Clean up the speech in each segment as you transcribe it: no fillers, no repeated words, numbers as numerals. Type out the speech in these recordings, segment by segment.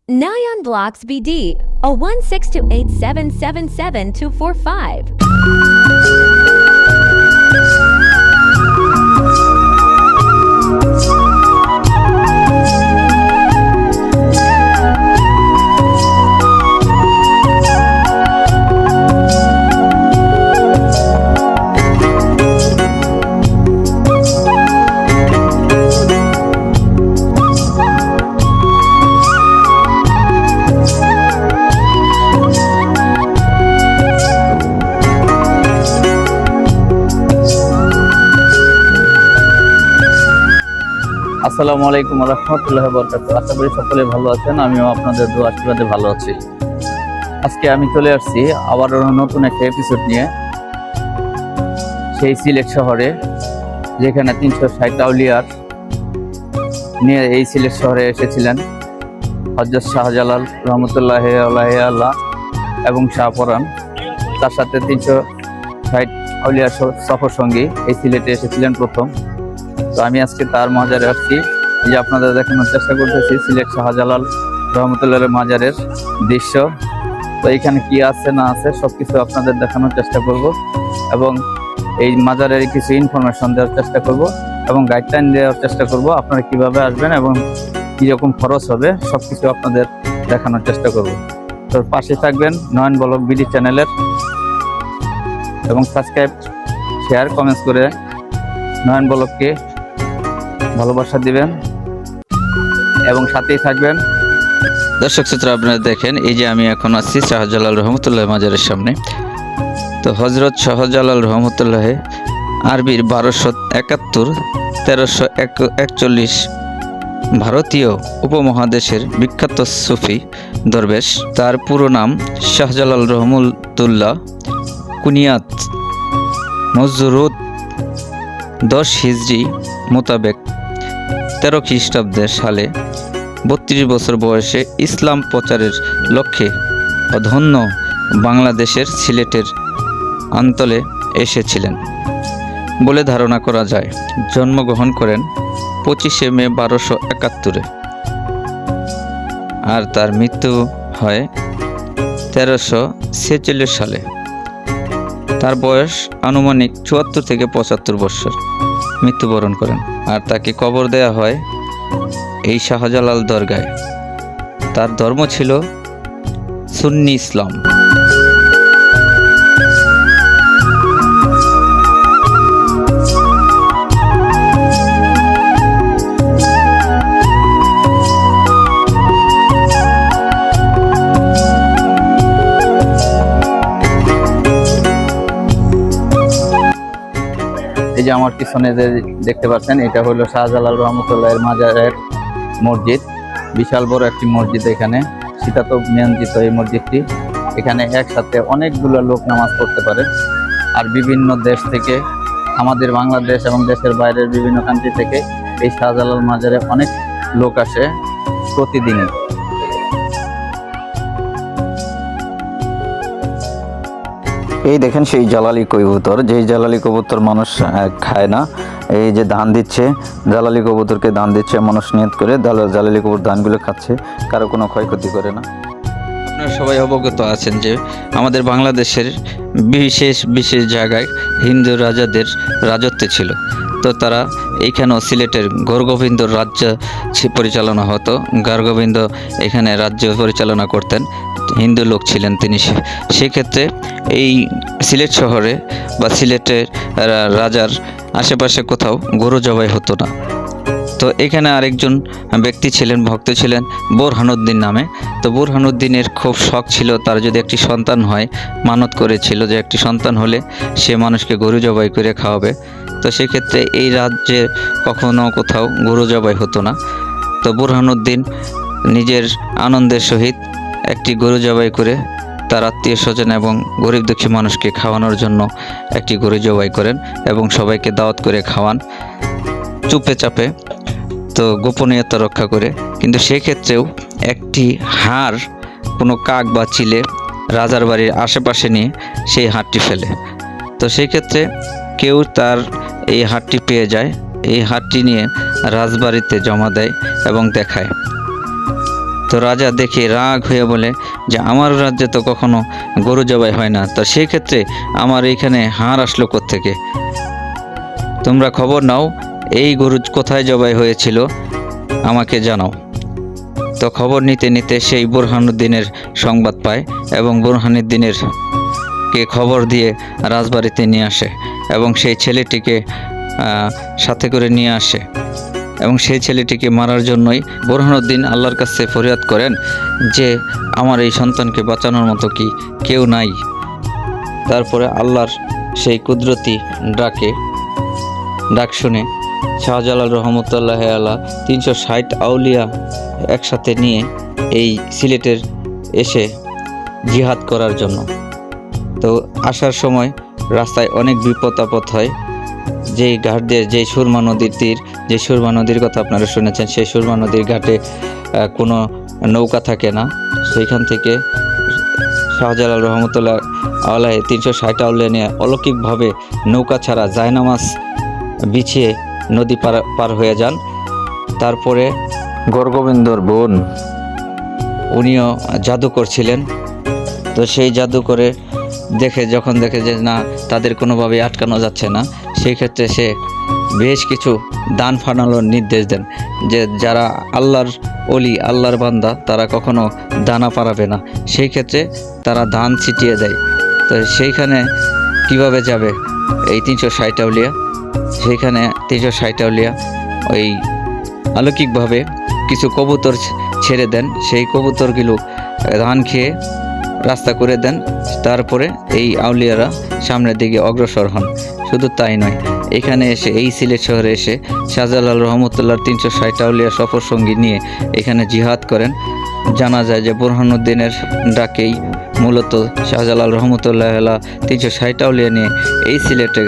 Nyan Blocks BD 01628777245. আসসালামু আলাইকুম ওয়া রাহমাতুল্লাহি ওয়া বারাকাতুহু। আশা করি সকলে ভালো আছেন, আমিও আপনাদের দোয়া আশীর্বাদে ভালো আছি। আজকে আমি চলে আসছি আবার নতুন একটা এপিসোড নিয়ে, সেই সিলেট শহরে, যেখানে 360 আউলিয়ার নিয়ে এই সিলেট শহরে এসেছিলেন হযরত শাহজালাল রহমতুল্লাহি আলাইহি আল্লাহ এবং শাহপরাণ, তার সাথে 360 আউলিয়ার সফর সঙ্গী এই সিলেটে এসেছিলেন প্রথম। তো আমি আজকে তার মাজারে আসছি, যে আপনাদের দেখানোর চেষ্টা করতেছি সিলেট শাহজালাল রহমতুল্লাহ মাজারের দৃশ্য। তো এখানে কি আছে না আছে সবকিছু আপনাদের দেখানোর চেষ্টা করব, এবং এই মাজারের কিছু ইনফরমেশন দেওয়ার চেষ্টা করব, এবং গাইডলাইন দেওয়ার চেষ্টা করব আপনারা কিভাবে আসবেন এবং কীরকম খরচ হবে সবকিছু আপনাদের দেখানোর চেষ্টা করব। তো পাশে থাকবেন নয়ন ব্লগ বিডি চ্যানেলের, এবং সাবস্ক্রাইব শেয়ার কমেন্টস করে নয়ন ব্লগকে ভালোবাসা দিবেন এবং সাথেই থাকবেন। দর্শক শ্রোতা, আপনারা দেখেন এই যে আমি এখন আছি শাহজালাল রহমতুল্লাহ মাজারের সামনে। তো হজরত শাহজালাল রহমতুল্লাহ আরবির 1271-1341 ভারতীয় উপমহাদেশের বিখ্যাত সুফি দরবেশ। তার পুরো নাম শাহজালাল রহমতুল্লাহ, কুনিয়াত মজরুদ 10 হিজরি মোতাবেক 13 খ্রিস্টাব্দে সালে 32 বছর বয়সে ইসলাম প্রচারের লক্ষ্যে অধন্য বাংলাদেশের সিলেটের অঞ্চলে এসেছিলেন বলে ধারণা করা যায়। জন্মগ্রহণ করেন 25 মে 1271, আর তার মৃত্যু হয় 1346 সালে। তার বয়স আনুমানিক 74 থেকে 75 বছর। মৃত্যুবরণ করেন, আর তাকে কবর দেয়া হয় এই শাহজালাল দরগায়। তার ধর্ম ছিল সুন্নি ইসলাম। এই যে আমার পিছনে যে দেখতে পাচ্ছেন, এটা হলো শাহজালাল রহমতুল্লাহের মাজারের মসজিদ। বিশাল বড় একটি মসজিদ, এখানে শীতাতপ নিয়ন্ত্রিত এই মসজিদটি। এখানে একসাথে অনেকগুলো লোক নামাজ পড়তে পারে, আর বিভিন্ন দেশ থেকে, আমাদের বাংলাদেশ এবং দেশের বাইরের বিভিন্ন কান্ট্রি থেকে এই শাহজালাল মাজারে অনেক লোক আসে প্রতিদিনই। এই দেখেন সেই জালালি কবুতর, যেই জালালি কবুতর মানুষ খায় না। এই যে ধান দিচ্ছে, জালালি কবুতরকে ধান দিচ্ছে মানুষ নিয়ত করে, জালালি কবুতর ধানগুলো খাচ্ছে, কারো কোনো ক্ষয়ক্ষতি করে না। আপনারা সবাই অবগত আছেন যে আমাদের বাংলাদেশের বিশেষ বিশেষ জায়গায় হিন্দু রাজাদের রাজত্ব ছিল। তো তারা এইখানেও সিলেটের গৌরগোবিন্দর রাজ্য পরিচালনা হতো। গৌরগোবিন্দ এখানে রাজ্য পরিচালনা করতেন, হিন্দু লোক ছিলেন তিনি। সেক্ষেত্রে এই সিলেট শহরে বা সিলেটের রাজার আশেপাশে কোথাও গরু জবাই হতো না। তো এখানে আরেকজন ব্যক্তি ছিলেন, ভক্ত ছিলেন বোরহানুদ্দিন নামে। তো বোরহানুদ্দিনের খুব শখ ছিল, তার যদি একটি সন্তান হয়, মানত করেছিল যে একটি সন্তান হলে সে মানুষকে গরু জবাই করে খাওয়াবে। তো সেক্ষেত্রে এই রাজ্যে কখনো কোথাও গরু জবাই হতো না। তো বোরহানুদ্দিন নিজের আনন্দের সহিত একটি গরু জবাই করে তার আত্মীয় স্বজন এবং গরিব দুঃখী মানুষকে খাওয়ানোর জন্য একটি গরু জবাই করেন, এবং সবাইকে দাওয়াত করে খাওয়ান চুপে চাপে, তো গোপনীয়তা রক্ষা করে। কিন্তু সেক্ষেত্রেও একটি হাড় কোনো কাক বা চিলে রাজার বাড়ির আশেপাশে নিয়ে সেই হাড়টি ফেলে। তো সেই ক্ষেত্রে কেউ তার এই হাড়টি পেয়ে যায়, এই হাড়টি নিয়ে রাজবাড়িতে জমা দেয় এবং দেখায়। তো রাজা দেখে রাগ হয়ে বলে যে আমার রাজ্যে তো কখনো গরু জবাই হয় না, তো সেই ক্ষেত্রে আমার এইখানে হাড় আসলো কোত্থেকে? তোমরা খবর নাও, এই গরু কোথায় জবাই হয়েছিল আমাকে জানাও। তো খবর নিতে নিতে সেই বুরহানুদ্দিনের সংবাদ পায় এবং বুরহানুদ্দিনের কে খবর দিয়ে রাজবাড়িতে নিয়ে আসে এবং সেই ছেলেটিকে সাথে করে নিয়ে আসে এবং সেই ছেলেটিকে মারার জন্যই বুরহানুদ্দিন আল্লাহর কাছে ফরিয়াদ করেন যে আমার এই সন্তানকে বাঁচানোর মতো কি কেউ নাই। তারপরে আল্লাহর সেই কুদরতি ডাক শুনে শাহজালাল রহমতুল্লাহ আল্লাহ 360 আউলিয়া একসাথে নিয়ে এই সিলেটের এসে জিহাদ করার জন্য। তো আসার সময় রাস্তায় অনেক বিপদ আপদ হয়। যেই ঘাট দিয়ে যেই সুরমা নদীর তীর, যে সুরমা নদীর কথা আপনারা শুনেছেন, সেই সুরমা নদীর ঘাটে কোনো নৌকা থাকে না। সেইখান থেকে শাহজালাল রহমতুল্লাহ আল্লাহ 360 আউলিয়া নিয়ে অলৌকিকভাবে নৌকা ছাড়া জায়নামাজ বিছিয়ে নদী পার হয়ে যান। তারপরে গৌরগোবিন্দর বোন উনিও জাদু করছিলেন। তো সেই জাদু করে যখন দেখে যে না, তাদের কোনোভাবে আটকানো যাচ্ছে না, সেই ক্ষেত্রে সে বেশ কিছু দান ফানানোর নির্দেশ দেন যে যারা আল্লাহর ওলি, আল্লাহর বান্দা, তারা কখনো দানা পারাবে না। সেই ক্ষেত্রে তারা ধান ছিটিয়ে দেয়। তো সেইখানে কিভাবে যাবে এই 360 আউলিয়া? সেইখানে 360 আউলিয়া ওই অলৌকিকভাবে কিছু কবুতর ছেড়ে দেন। সেই কবুতরগুলো ধান খেয়ে রাস্তা করে দেন। তারপরে এই আউলিয়ারা সামনের দিকে অগ্রসর হন। শুধু তাই নয়, এখানে এসে এই সিলেট শহরে এসে শাহজালাল রহমতুল্লাহর 360 আউলিয়া সফর সঙ্গী নিয়ে এখানে জিহাদ করেন। জানা যায় যে বুরহানুদ্দিনের ডাকেই মূলত শাহজালাল রহমতুল্লাহ 360 আউলিয়া নিয়ে এই সিলেটে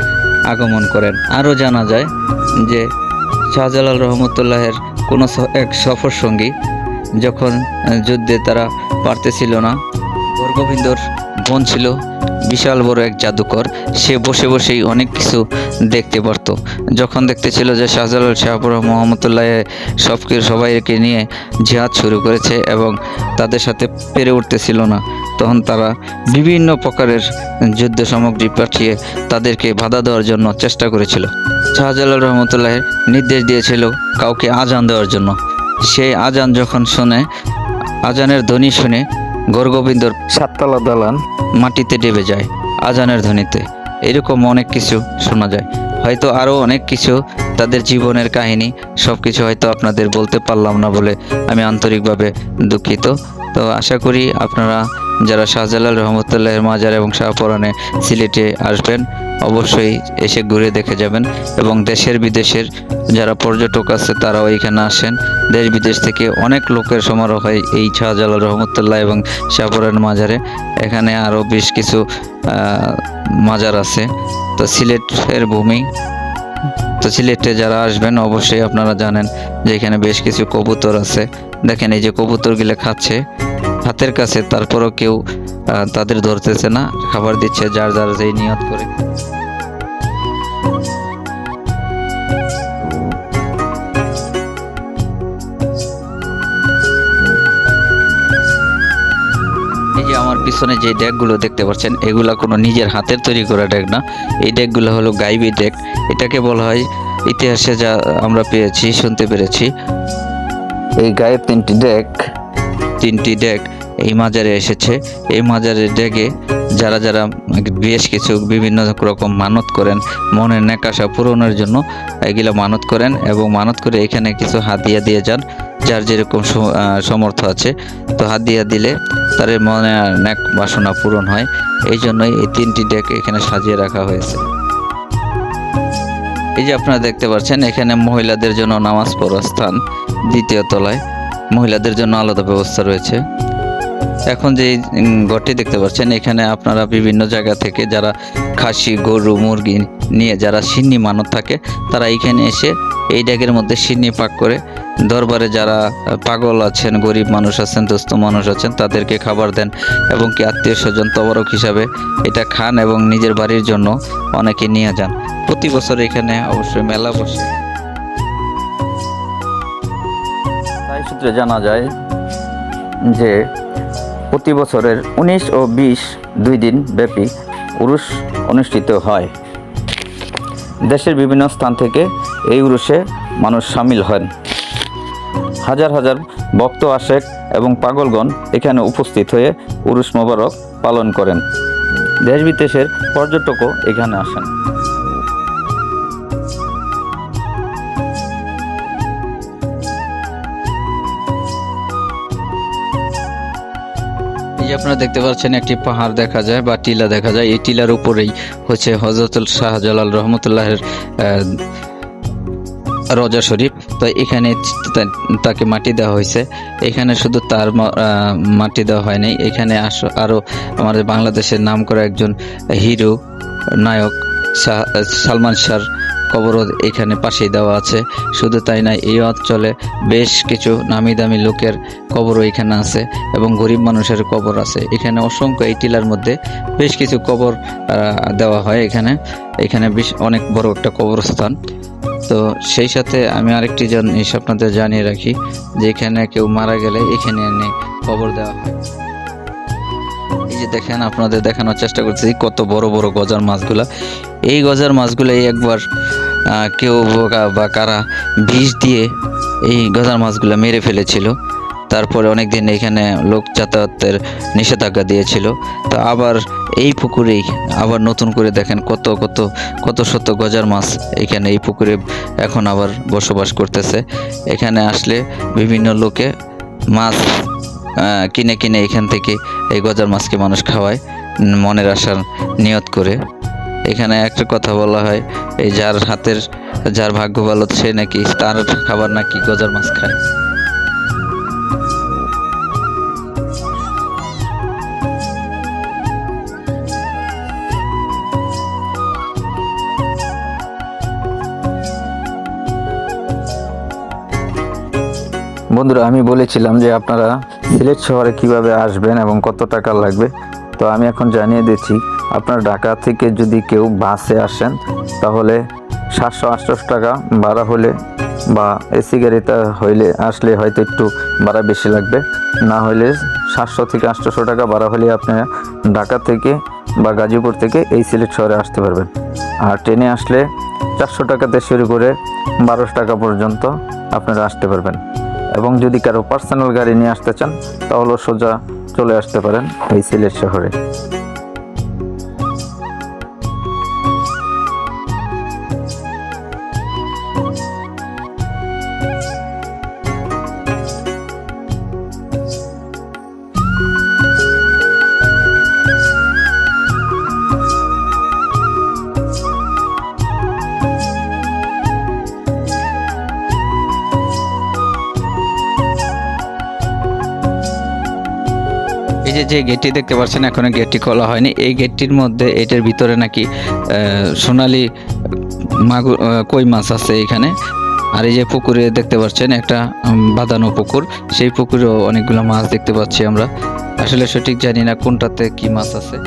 আগমন করেন। আরও জানা যায় যে শাহজালাল রহমতুল্লাহের কোনো এক সফর সঙ্গী যখন যুদ্ধে তারা পারতেছিল না, গৌরগোবিন্দর বোন ছিল বিশাল বড় এক জাদুকর। সে বসে বসেই অনেক কিছু দেখতে পারত। যখন দেখতেছিল যে শাহজালাল শাহপুর মোহাম্মতুল্লাহ সবাইকে নিয়ে জিহাদ শুরু করেছে এবং তাদের সাথে পেরে উঠতেছিল না, তখন তারা বিভিন্ন প্রকারের যুদ্ধ সামগ্রী পাঠিয়ে তাদেরকে বাধা দেওয়ার জন্য চেষ্টা করেছিল। শাহজালাল রহমতুল্লাহ নির্দেশ দিয়েছিল কাউকে আজান দেওয়ার জন্য। সেই আজান যখন শুনে, আজানের ধ্বনি শুনে গৌরগোবিন্দর 7তলা দালান মাটিতে ডেবে যায় আজানের ধ্বনিতে। এরকম অনেক কিছু শোনা যায়। হয়তো আরও অনেক কিছু তাদের জীবনের কাহিনী, সব কিছু হয়তো আপনাদের বলতে পারলাম না বলে আমি আন্তরিকভাবে দুঃখিত। তো আশা করি আপনারা যারা শাহজালাল রহমতুল্লাহের মাজার এবং শাহপরানে সিলেটে আসবেন, অবশ্যই এসে ঘুরে দেখে যাবেন। এবং দেশের বিদেশের যারা পর্যটক আছে তারাও এখানে আসেন। দেশ বিদেশ থেকে অনেক লোকের সমারোহ হয় এই শাহজালাল রহমতুল্লাহ এবং শাহপরান মাজারে। এখানে আরও বেশ কিছু মাজার আছে। তো সিলেটের ভূমি, তো সিলেটে যারা আসবেন অবশ্যই আপনারা জানেন যে এখানে বেশ কিছু কবুতর আছে। দেখেন এই যে কবুতরগুলো খাচ্ছে হাতের কাছে, তারপরও কেউ তাদের ধরতেছে না, খাবার দিচ্ছে যার যার যেই নিয়ত করে। এই যে আমার পিছনে যে ডেকগুলো দেখতে পাচ্ছেন, এগুলা কোনো নিজের হাতের তৈরি করা ডেক না। এই ডেকগুলো হলো গাইবি ডেক। এটাকে বলা হয়, ইতিহাসে যা আমরা পেয়েছি, শুনতে পেরেছি, এই গায়েব তিনটি ডেক এই মাজারে এসেছে। এই মাজারের ডেকে যারা যারা বেশ কিছু বিভিন্ন রকম মানত করেন, মনের নেকাশা পূরণের জন্য এগুলো মানত করেন এবং মানত করে এখানে কিছু হাদিয়া দিয়ে যান, যার যেরকম সমর্থ আছে। তো হাদিয়া দিলে তার মনে নেক বাসনা পূরণ হয়। এই জন্যই এই তিনটি ডেক এখানে সাজিয়ে রাখা হয়েছে। এই যে আপনারা দেখতে পাচ্ছেন, এখানে মহিলাদের জন্য নামাজ পড়ার স্থান, 2য় তলায় মহিলাদের জন্য আলাদা ব্যবস্থা রয়েছে। এখন যে ঘরটি দেখতে পাচ্ছেন, এখানে আপনারা বিভিন্ন জায়গা থেকে যারা খাসি, গরু, মুরগি নিয়ে যারা সিন্নি মানত থাকে, তারা এইখানে এসে এই ডেকের মধ্যে সিন্নি পাক করে দরবারে যারা পাগল আছেন, গরিব মানুষ আছেন, দুস্থ মানুষ আছেন, তাদেরকে খাবার দেন এবং কি আত্মীয় স্বজন তবরক হিসাবে এটা খান এবং নিজের বাড়ির জন্য অনেকে নিয়ে যান। প্রতি বছর এখানে অবশ্যই মেলা বসে। তাই সূত্রে জানা যায় যে প্রতি বছরের 19 ও 20 দুই দিন ব্যাপী উরুস অনুষ্ঠিত হয়। দেশের বিভিন্ন স্থান থেকে এই উরুসে মানুষ সামিল হন। হাজার হাজার ভক্ত আশেক এবং পাগলগণ এখানে উপস্থিত হয়ে উরুস মোবারক পালন করেন। দেশ বিদেশের পর্যটকও এখানে আসেন। এই যে আপনারা দেখতে পাচ্ছেন একটি পাহাড় দেখা যায় বা টিলা দেখা যায়। এই টিলার উপরেই হচ্ছে হযরতুল শাহজালাল রহমতুল্লাহের রজা শরীফ। তো এখানে তাকে মাটি দেওয়া হয়েছে। এখানে শুধু তার মাটি দেওয়া হয় নাই, এখানে আরও আমাদের বাংলাদেশের নাম করা একজন হিরো নায়ক সালমান শাহর কবরও এখানে পাশেই দেওয়া আছে। শুধু তাই নয়, এই অঞ্চলে বেশ কিছু নামি দামি লোকের কবরও এখানে আছে এবং গরিব মানুষের কবর আছে। এখানে অসংখ্য এই টিলার মধ্যে বেশ কিছু কবর দেওয়া হয়। এখানে বেশ অনেক বড় একটা কবরস্থান। তো সেই সাথে আমি আরেকটি জিনিস আপনাদের জানিয়ে রাখি যে এখানে কেউ মারা গেলে এখানে এনে কবর দেওয়া হয়। এই যে দেখেন, আপনাদের দেখানোর চেষ্টা করছি কত বড় বড় গজার মাছগুলা। এই গজার মাছগুলো একবার কেউ বা কারা বিষ দিয়ে এই গজার মাছগুলো মেরে ফেলেছিল। তারপরে অনেক দিন এখানে লোক যাতায়াতের নিষেধাজ্ঞা দিয়েছিল। তো আবার এই পুকুরেই আবার নতুন করে দেখেন কত কত কত শত গজার মাছ এখানে এই পুকুরে এখন আবার বসবাস করতেছে। এখানে আসলে বিভিন্ন লোকে মাছ কিনে কিনে এখান থেকে এই গজার মাছকে মানুষ খাওয়ায় মনের আশার নিয়ত করে। এখানে একটা কথা বলা হয়, এই যার ভাগ্য ভালো সে নাকি তার খাবার নাকি গজার মাছ খায়। বন্ধুরা, আমি বলেছিলাম যে আপনারা সিলেট শহরে কিভাবে আসবেন এবং কত টাকা লাগবে। তো আমি এখন জানিয়ে দিচ্ছি, আপনার ঢাকা থেকে যদি কেউ বাসে আসেন তাহলে 700-800 টাকা ভাড়া হলে বা এসি গাড়িতে আসলে হয়তো একটু ভাড়া বেশি লাগবে, না হলে 700 থেকে 800 টাকা ভাড়া হলে আপনি ঢাকা থেকে বা গাজীপুর থেকে এই সিলেট শহরে আসতে পারবেন। আর ট্রেনে আসলে 400 টাকাতে শুরু করে 1200 টাকা পর্যন্ত আপনারা আসতে পারবেন। এবং যদি কারো পার্সোনাল গাড়ি নিয়ে আসতে চান তাহলে সোজা চলে আসতে পারেন এই সিলেট শহরে। এই যে গেটটি দেখতে পাচ্ছেন, এখনো গেটটি খোলা হয়নি। এই গেটটির মধ্যে এটার ভিতরে নাকি সোনালী মাগুর কই মাছ আছে এখানে। আর এই যে পুকুরে দেখতে পাচ্ছেন একটা বাঁধানো পুকুর, সেই পুকুরেও অনেকগুলো মাছ দেখতে পাচ্ছি আমরা। আসলে সঠিক জানি না কোনটাতে কি মাছ আছে।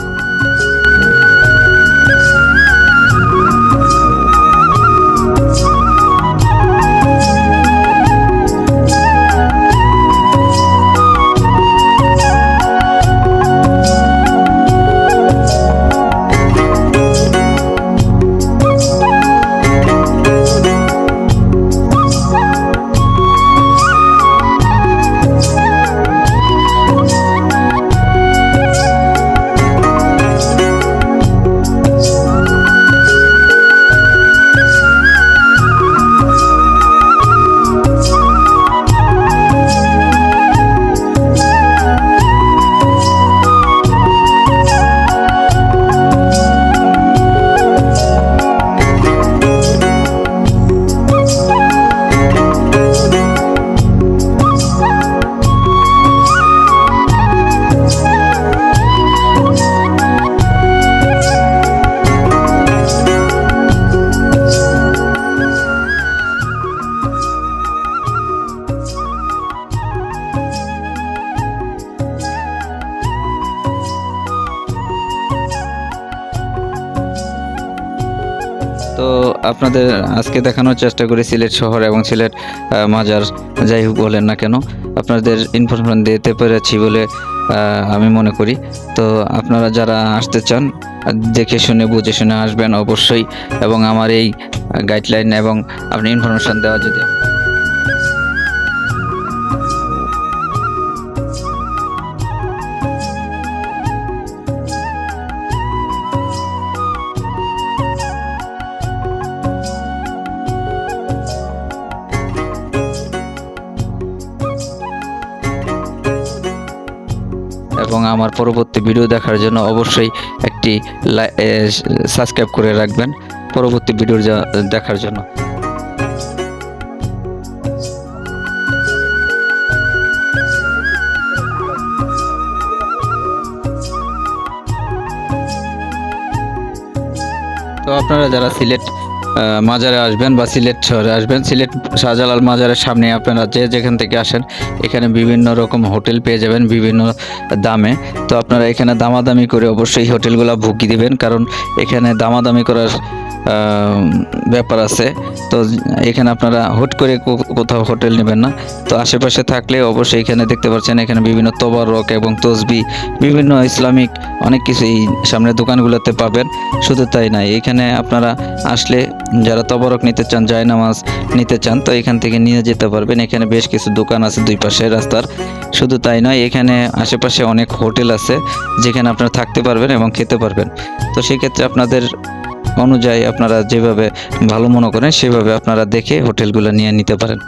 তো আপনাদের আজকে দেখানোর চেষ্টা করি সিলেট শহর এবং সিলেট মাজার, যাই হোক বলেন না কেন। আপনাদের ইনফরমেশন দিতে পেরেছি বলে আমি মনে করি। তো আপনারা যারা আসতে চান দেখে শুনে বুঝে শুনে আসবেন অবশ্যই, এবং আমার এই গাইডলাইন এবং আপনি ইনফরমেশন দেওয়া যদি এবং আমার পরবর্তী ভিডিও দেখার জন্য অবশ্যই একটি সাবস্ক্রাইব করে রাখবেন পরবর্তী ভিডিও দেখার জন্য। তো আপনারা যারা সিলেট মাজারে আসবেন বা সিলেট শহরে আসবেন, সিলেট শাহজালাল মাজারের সামনে আপনারা যেখান থেকে আসেন এখানে বিভিন্ন রকম হোটেল পেয়ে যাবেন বিভিন্ন দামে। তো আপনারা এখানে দামাদামি করে অবশ্যই হোটেলগুলো বুক দিবেন, কারণ এখানে দামাদামি করার ব্যাপার আছে। তো এখানে আপনারা হুট করে কোথাও হোটেল নেবেন না। তো আশেপাশে থাকলে অবশ্যই এখানে দেখতে পাচ্ছেন এখানে বিভিন্ন তবারক এবং তসবি বিভিন্ন ইসলামিক অনেক কিছু এই সামনের দোকানগুলোতে পাবেন। শুধু তাই নয়, এখানে আপনারা আসলে যারা তবারক নিতে চান, জায়নামাজ নিতে চান, তো এখান থেকে নিয়ে যেতে পারবেন। এখানে বেশ কিছু দোকান আছে দুই পাশে রাস্তার। শুধু তাই নয়, এখানে আশেপাশে অনেক হোটেল আছে যেখানে আপনারা থাকতে পারবেন এবং খেতে পারবেন। তো সেক্ষেত্রে আপনাদের অনুযায়ী আপনারা যেভাবে ভালো মনে করেন সেভাবে আপনারা দেখে হোটেলগুলো নিয়ে নিতে পারেন।